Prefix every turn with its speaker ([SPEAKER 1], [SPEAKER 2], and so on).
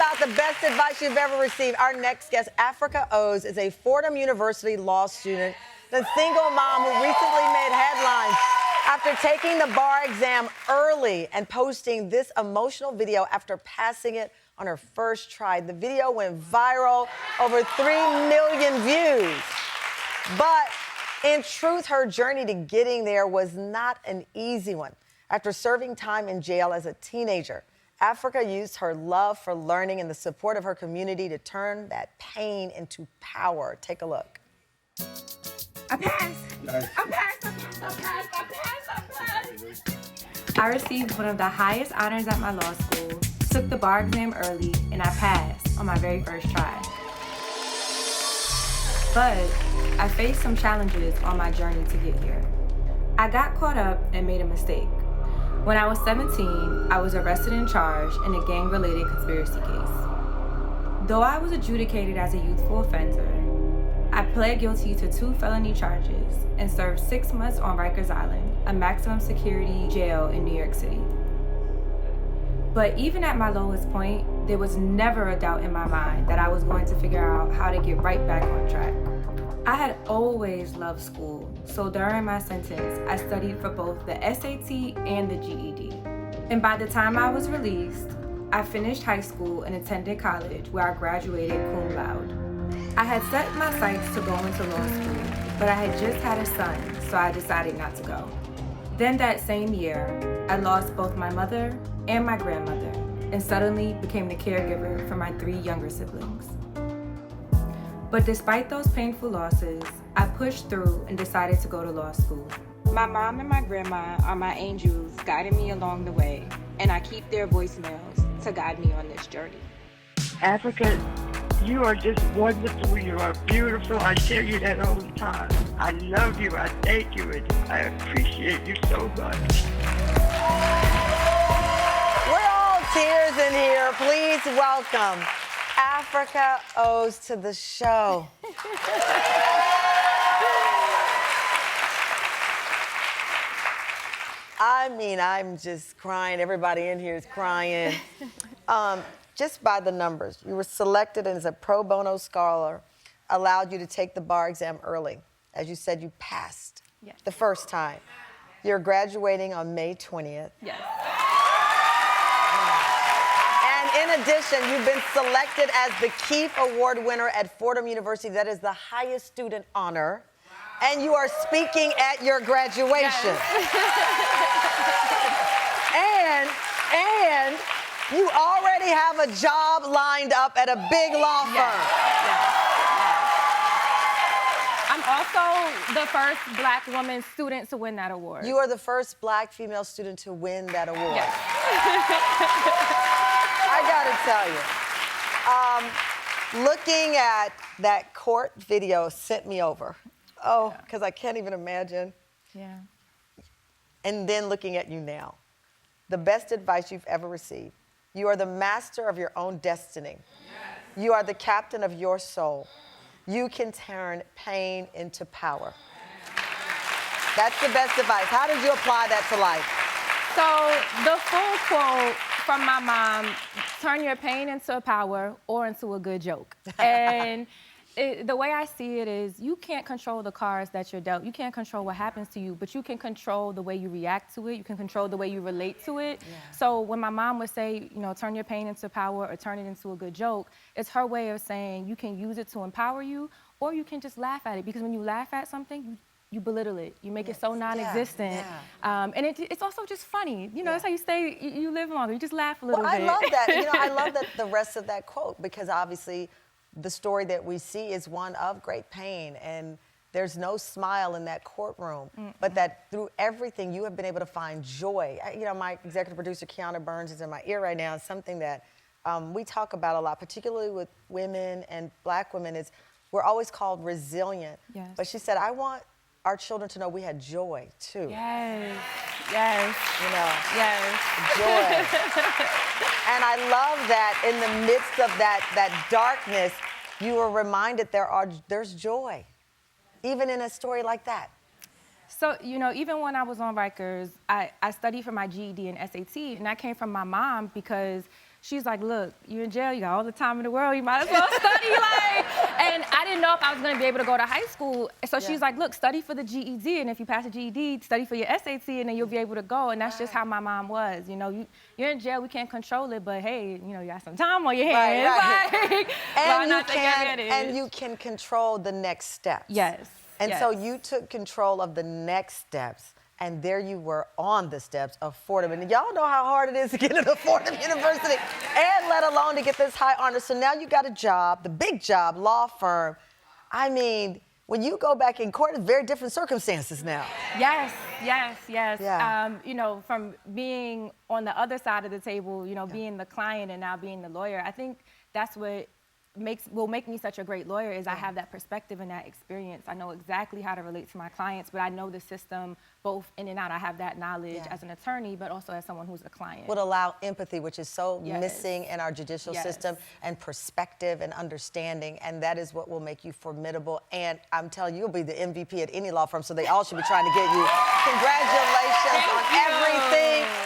[SPEAKER 1] about the best advice you've ever received. Our next guest, Afrika Owes, is a Fordham University law student, the single mom who recently made headlines after taking the bar exam early and posting this emotional video after passing it on her first try. The video went viral, over 3 million views. But in truth, her journey to getting there was not an easy one. After serving time in jail as a teenager, Afrika used her love for learning and the support of her community to turn that pain into power. Take a look.
[SPEAKER 2] I passed. Nice. I passed. I received one of the highest honors at my law school, took the bar exam early, and I passed on my very first try. But I faced some challenges on my journey to get here. I got caught up and made a mistake. When I was 17, I was arrested and charged in a gang-related conspiracy case. Though I was adjudicated as a youthful offender, I pled guilty to 2 felony charges and served 6 months on Rikers Island, a maximum security jail in New York City. But even at my lowest point, there was never a doubt in my mind that I was going to figure out how to get right back on track. I had always loved school, so during my sentence, I studied for both the SAT and the GED. And by the time I was released, I finished high school and attended college, where I graduated cum laude. I had set my sights to go into law school, but I had just had a son, so I decided not to go. Then that same year, I lost both my mother and my grandmother, and suddenly became the caregiver for my 3 younger siblings. But despite those painful losses, I pushed through and decided to go to law school. My mom and my grandma are my angels, guiding me along the way, and I keep their voicemails to guide me on this journey.
[SPEAKER 3] Afrika, you are just wonderful. You are beautiful. I tell you that all the time. I love you. I thank you. And I appreciate you so much.
[SPEAKER 1] We're all tears in here. Please welcome Afrika Owes to the show. I mean, I'm just crying. Everybody in here is crying. Just by the numbers, you were selected as a pro bono scholar, allowed you to take the bar exam early. As you said, you passed the first time. You're graduating on May 20th.
[SPEAKER 2] Yes.
[SPEAKER 1] In addition, you've been selected as the Keefe Award winner at Fordham University. That is the highest student honor. Wow. And you are speaking at your graduation. Yes. and you already have a job lined up at a big law firm.
[SPEAKER 2] Yes. I'm also the first Black woman student to win that award.
[SPEAKER 1] You are the first Black female student to win that award.
[SPEAKER 2] Yes.
[SPEAKER 1] I gotta tell you, looking at that court video sent me over. Oh, because I can't even imagine.
[SPEAKER 2] Yeah.
[SPEAKER 1] And then looking at you now, the best advice you've ever received. You are the master of your own destiny. Yes. You are the captain of your soul. You can turn pain into power. That's the best advice. How did you apply that to life?
[SPEAKER 2] So the full quote from my mom, turn your pain into power or into a good joke. And the way I see it is, you can't control the cards that you're dealt. You can't control what happens to you, but you can control the way you react to it. You can control the way you relate to it. Yeah. So when my mom would say, you know, turn your pain into power or turn it into a good joke, it's her way of saying you can use it to empower you, or you can just laugh at it. Because when you laugh at something, you belittle it. You make it so non-existent. Yeah. And it's also just funny. You know, that's how you stay, you live longer. You just laugh a little bit.
[SPEAKER 1] I love that. You know, I love that the rest of that quote, because obviously the story that we see is one of great pain, and there's no smile in that courtroom, but that through everything you have been able to find joy. You know, my executive producer, Kiana Burns, is in my ear right now, and something that we talk about a lot, particularly with women and Black women, is we're always called resilient. Yes. But she said, I want our children to know we had joy too.
[SPEAKER 2] Yes, yes.
[SPEAKER 1] You know,
[SPEAKER 2] yes.
[SPEAKER 1] Joy. And I love that in the midst of that darkness, you were reminded there's joy, even in a story like that.
[SPEAKER 2] So, you know, even when I was on Rikers, I studied for my GED and SAT, and that came from my mom because she's like, look, you're in jail, you got all the time in the world, you might as well study, like. And I didn't know if I was gonna be able to go to high school. So she's like, look, study for the GED, and if you pass the GED, study for your SAT, and then you'll be able to go. And that's just how my mom was. You know, you're in jail, we can't control it, but hey, you know, you got some time on your hands.
[SPEAKER 1] Right.
[SPEAKER 2] Like,
[SPEAKER 1] and you can control the next steps.
[SPEAKER 2] Yes.
[SPEAKER 1] And so you took control of the next steps, and there you were on the steps of Fordham. And y'all know how hard it is to get into Fordham University, and let alone to get this high honor. So now you got a job, the big job, law firm. I mean, when you go back in court, it's very different circumstances now.
[SPEAKER 2] Yes.
[SPEAKER 1] Yeah.
[SPEAKER 2] You know, from being on the other side of the table, you know, being the client and now being the lawyer, I think that's what will make me such a great lawyer is I have that perspective and that experience. I know exactly how to relate to my clients, but I know the system both in and out. I have that knowledge as an attorney, but also as someone who's a client.
[SPEAKER 1] Would allow empathy, which is so missing in our judicial system, and perspective and understanding, and that is what will make you formidable. And I'm telling you, you'll be the MVP at any law firm, so they all should be trying to get you. Congratulations on everything.